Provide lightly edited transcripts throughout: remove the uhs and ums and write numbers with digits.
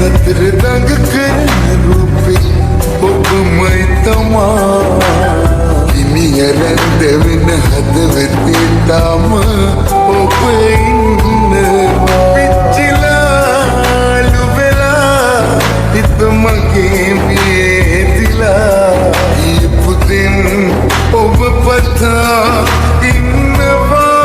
අතර දඟ කරන රූපේ ඔබමයි තමා හිමි අරන් දෙවෙන හදවතේ තාම ඔබ ඉන්නවා පිච්චිලා ලුබෙලා හිත මගේ වේදිලා ඊපුතෙන් ඔබ පතා ඉන්නවා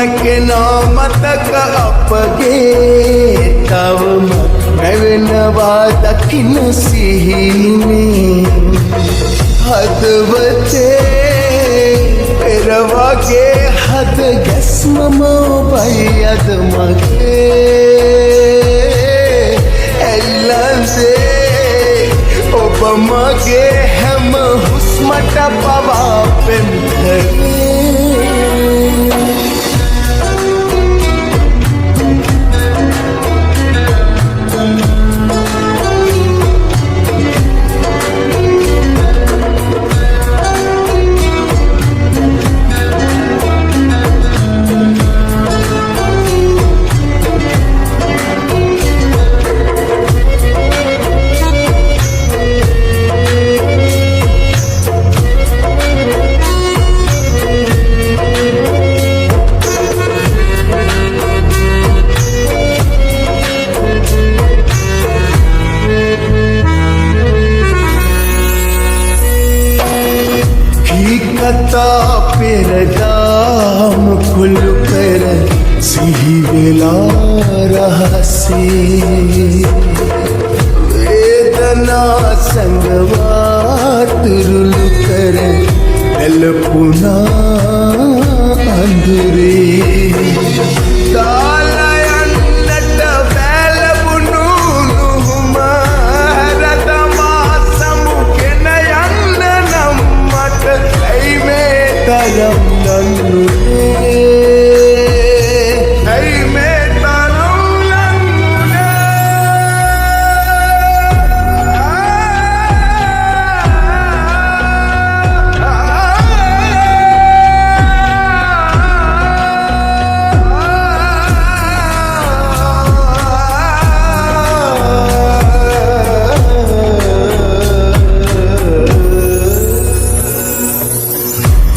නොමැකෙනා මතක අපගේ තවම නැවෙනවා දකින්න සිහිනේ හදවතේ පෙර වගේ හද ගැස්මම ඔබයි අද මගේ ඇල්ලන්සේ ඔබ මගේ හැම හුස්මට පවා පෙම්කරේ කතා පෙරදාම කුළු කර සිහි වෙලා රහසේ වේදනා සංගවා තුරුළු කර එළපුනා අඳුරේ දාලයන්නට වැළපුණු නුහුම රදමා සමුගෙන යන්න නම් මට ඇයි මේ තරම් නන්නුනේ ඇයි මේ තරම්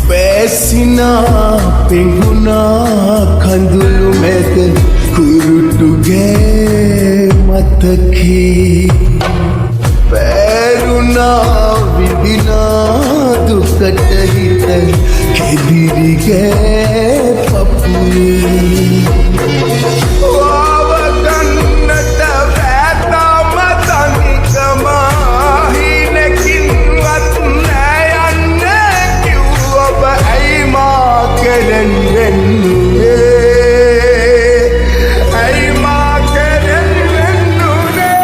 බැසිනා පෙඟුනා කඳුළු මැද කුරුටුගේ මතකේ පැරුණා විඳිනා දුකට හිත කෙදිරිගේ පපුවේ වාවගන්නට වැතම තනිකම හිනකින්වත් නෑ යන්න කිව් ඔබ ඇයි මා කෙරෙන් වෙන්නුනේ ඇයි මා කෙරෙන් වෙන්නුනේ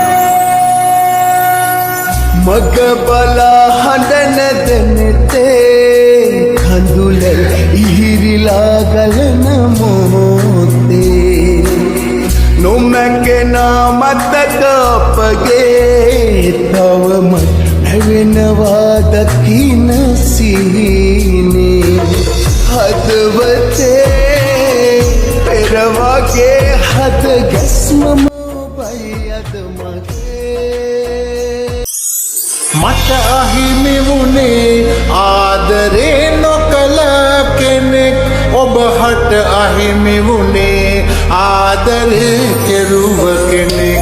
මග බලා හඬ නැදෙනතේ කඳුල ඉහිරිලා ගලන මොහොතේ නොමැකෙනා මතක අපගේ තවම නැවෙනවා දකින්න සිහිනේ හදවතේ පෙර වගේ හද ගැස්මම ඔබයි අද මගේ මට අහිමි වුණේ ආදරේ නොකළ කෙනෙක් ඔබ හට අහිමි වුණේ ආදරේ කෙරුව කෙනෙක්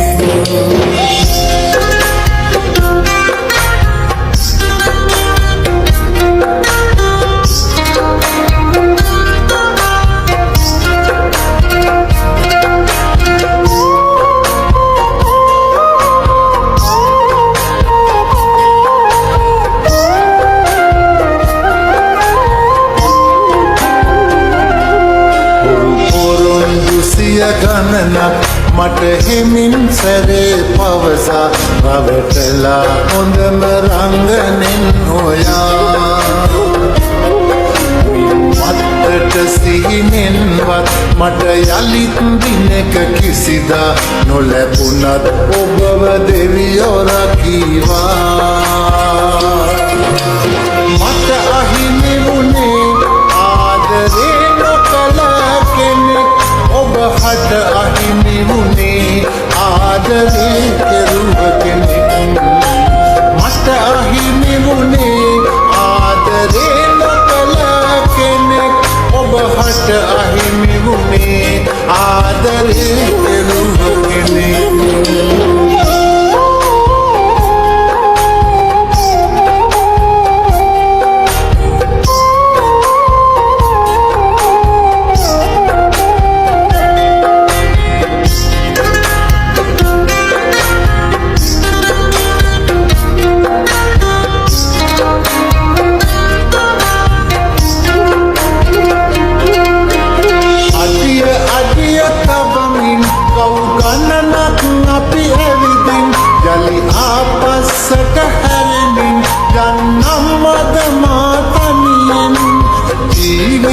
ගණනක් මට හිමින් සැරේ පවසා රවටලා හොඳම රංගනෙන් හොයා මත්තට සිහිනෙන්වත් මට යළිත් දිනක කිසිදා නොලැබුණත් ඔබව දෙවියෝ රකීවා මට අහිමි වුණේ ආදරේ නොකළ කෙනෙක් ඔබ හට අහිමි වුණේ ආදරේ කෙරුව කෙනෙක් මට අහිමි වුණේ ආදරේ නොකළ කෙනෙක් ඔබ හට අහිමි වුණේ ආදරේ කෙරුව කෙනෙක්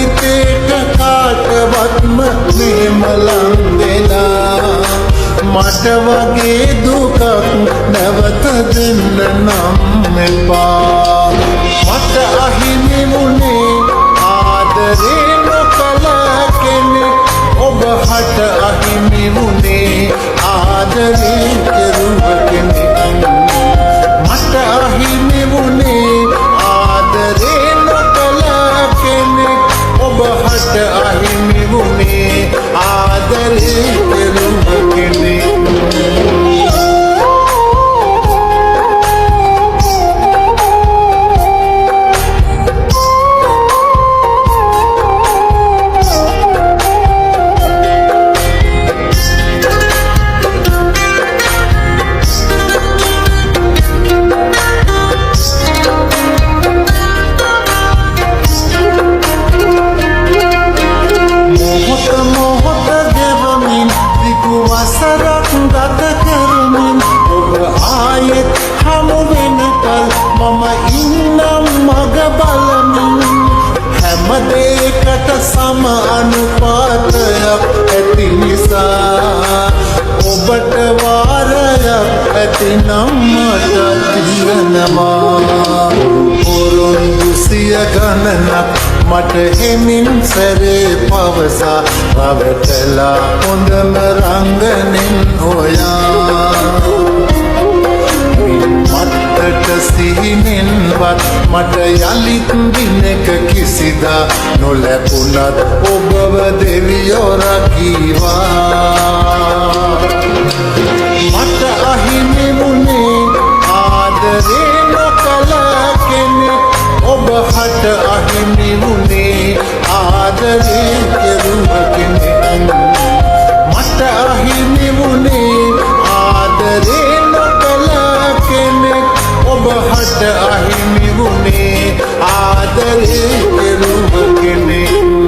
හිතේට කාටවත්ම මෙහෙම ලං වෙලා මට වගේ දුකක් නැවත දෙන්න නම් එපා මට අහිමි වුණේ ආදරේ නොකළ කෙනෙක් ඔබ හට අහිමි වුණේ ආදරේ කෙරුව කෙනෙක් මට අහිමි වුණේ ආදරේ නොකළ කෙනෙක් ඔබ හට අහිමි වුණේ ආදරේ කෙරුව කෙනෙක් හැමදේකට සම අනුපාතයක් ඇති නිසා ඔබට වාරයක් ඇතිනම් මට තියෙනවා පොරොන්දු සිය ගණනක් මට හෙමින් සැරේ පවසා රවටලා හොඳම රංගනෙන් හොයා මත්තට සිහිනෙන්වත් මට යළිත් දිනක කිසිදා නොලැබුණත් ඔබව දෙවියෝ රකීවා මට අහිමි වුණේ ආදරේ නොකළ කෙනෙක් ඔබ හට අහිමි වුණේ ආදරේ කෙරුව කෙනෙක් මට අහිමි වුණේ ආදරේ ඔබ හට අහිමි වුණේ ආදරේ කෙරුව කෙනෙක්